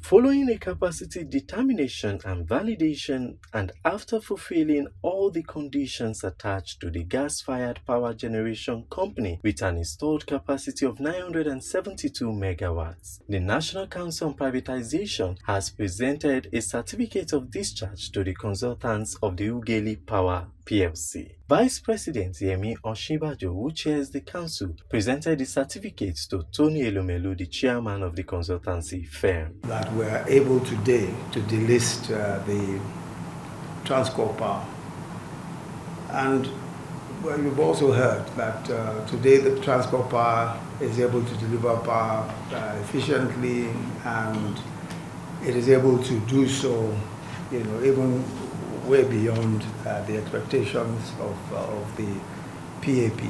Following a capacity determination and validation, and after fulfilling all the conditions attached to the gas-fired power generation company with an installed capacity of 972 megawatts, the National Council on Privatization has presented a certificate of discharge to the consultants of the Ughelli Power PLC. Vice President Yemi Osinbajo, who chairs the council, presented the certificates to Tony Elumelu, the chairman of the consultancy firm. That we are able today to delist the Transcorp Power. And well, you've also heard that today the Transcorp Power is able to deliver power efficiently, and it is able to do so, even way beyond the expectations of the PAP.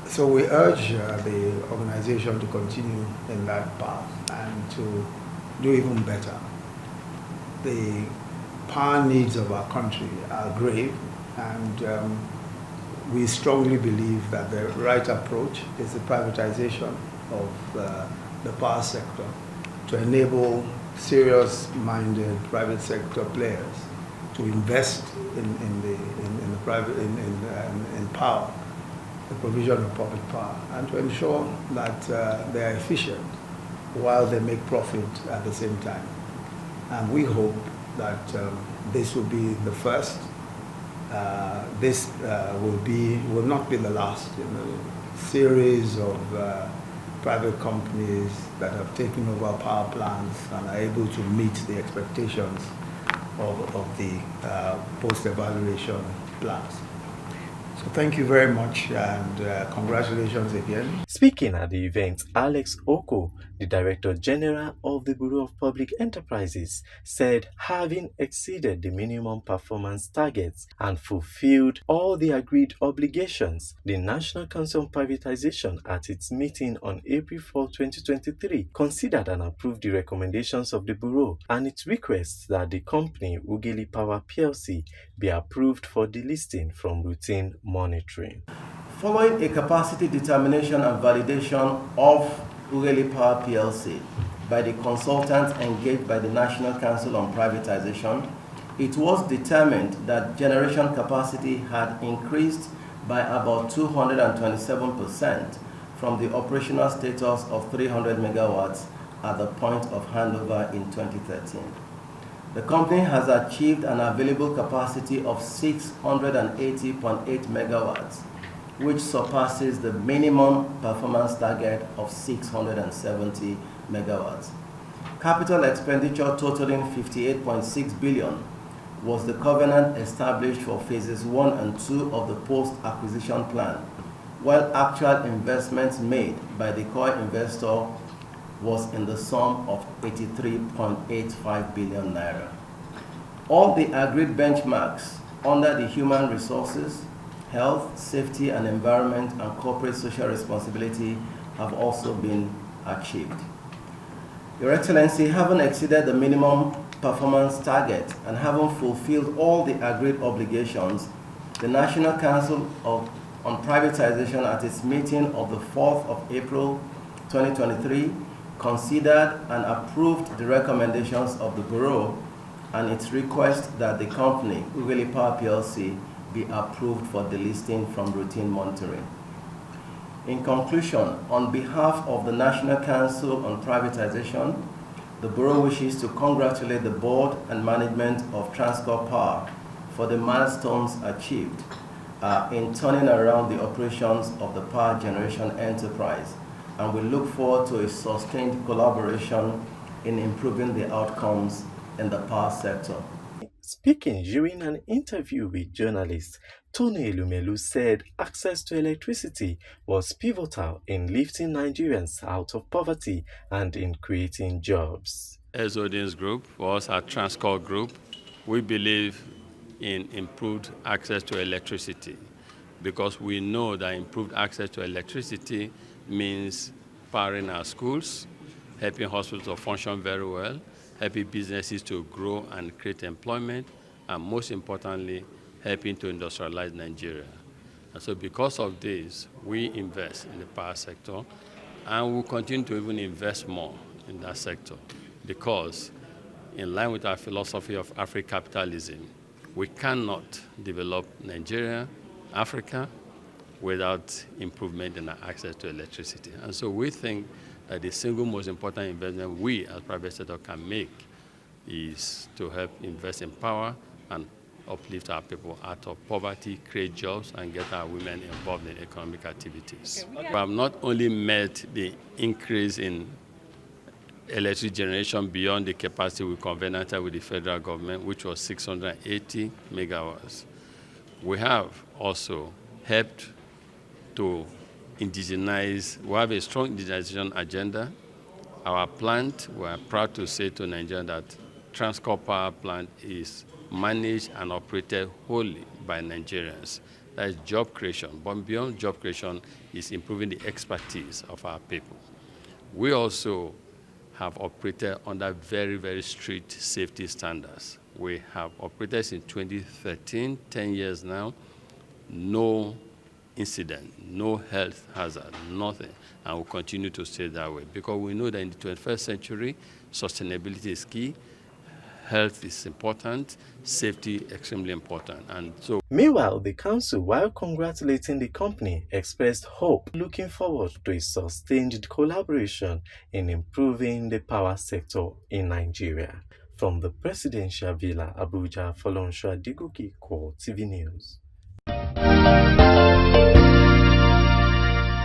So we urge the organization to continue in that path and to do even better. The power needs of our country are grave, and we strongly believe that the right approach is the privatization of the power sector to enable serious-minded private sector players to invest in power, the provision of public power, and to ensure that they are efficient while they make profit at the same time. And we hope that this will be the first. This will not be the last in a series of private companies that have taken over power plants and are able to meet the expectations of the post-evaluation plans. So thank you very much, and congratulations again. Speaking at the event, Alex Oko, the Director General of the Bureau of Public Enterprises, said having exceeded the minimum performance targets and fulfilled all the agreed obligations, the National Council on Privatization at its meeting on April 4, 2023, considered and approved the recommendations of the Bureau and its request that the company Ughelli Power PLC be approved for delisting from routine monitoring. Following a capacity determination and validation of Ughelli Power PLC by the consultants engaged by the National Council on Privatization, it was determined that generation capacity had increased by about 227% from the operational status of 300 megawatts at the point of handover in 2013. The company has achieved an available capacity of 680.8 megawatts, which surpasses the minimum performance target of 670 megawatts. Capital expenditure totaling 58.6 billion was the covenant established for phases 1 and 2 of the post-acquisition plan, while actual investments made by the core investor was in the sum of 83.85 billion naira. All the agreed benchmarks under the human resources, health, safety and environment, and corporate social responsibility have also been achieved. Your Excellency, having exceeded the minimum performance target and having fulfilled all the agreed obligations, the National Council on Privatization at its meeting of the 4th of April 2023 considered and approved the recommendations of the Bureau and its request that the company, Ughelli Power PLC, be approved for delisting from routine monitoring. In conclusion, on behalf of the National Council on Privatization, the Bureau wishes to congratulate the board and management of Transcorp Power for the milestones achieved in turning around the operations of the power generation enterprise, and we look forward to a sustained collaboration in improving the outcomes in the power sector. Speaking during an interview with journalists, Tony Elumelu said access to electricity was pivotal in lifting Nigerians out of poverty and in creating jobs. As Audience Group, for us at Transcorp Group, we believe in improved access to electricity because we know that improved access to electricity means powering our schools, helping hospitals to function very well, helping businesses to grow and create employment, and most importantly, helping to industrialize Nigeria. And so because of this, we invest in the power sector, and we'll continue to even invest more in that sector because in line with our philosophy of Afri-capitalism, we cannot develop Nigeria, Africa, without improvement in our access to electricity. And so we think that the single most important investment we as private sector can make is to help invest in power and uplift our people out of poverty, create jobs, and get our women involved in economic activities. We have not only met the increase in electric generation beyond the capacity we covenanted with the federal government, which was 680 megawatts. We have also helped to indigenize. We have a strong indigenization agenda. Our plant, we are proud to say to Nigeria that Transcorp Power Plant is managed and operated wholly by Nigerians. That is job creation. But beyond job creation is improving the expertise of our people. We also have operated under very, very strict safety standards. We have operated since 2013, 10 years now, no incident, no health hazard, nothing, and we'll continue to stay that way because we know that in the 21st century, sustainability is key, health is important, safety extremely important. And so, meanwhile, the council, while congratulating the company, expressed hope, looking forward to a sustained collaboration in improving the power sector in Nigeria. From the Presidential Villa, Abuja, Folonsho Adigoke, Core TV News.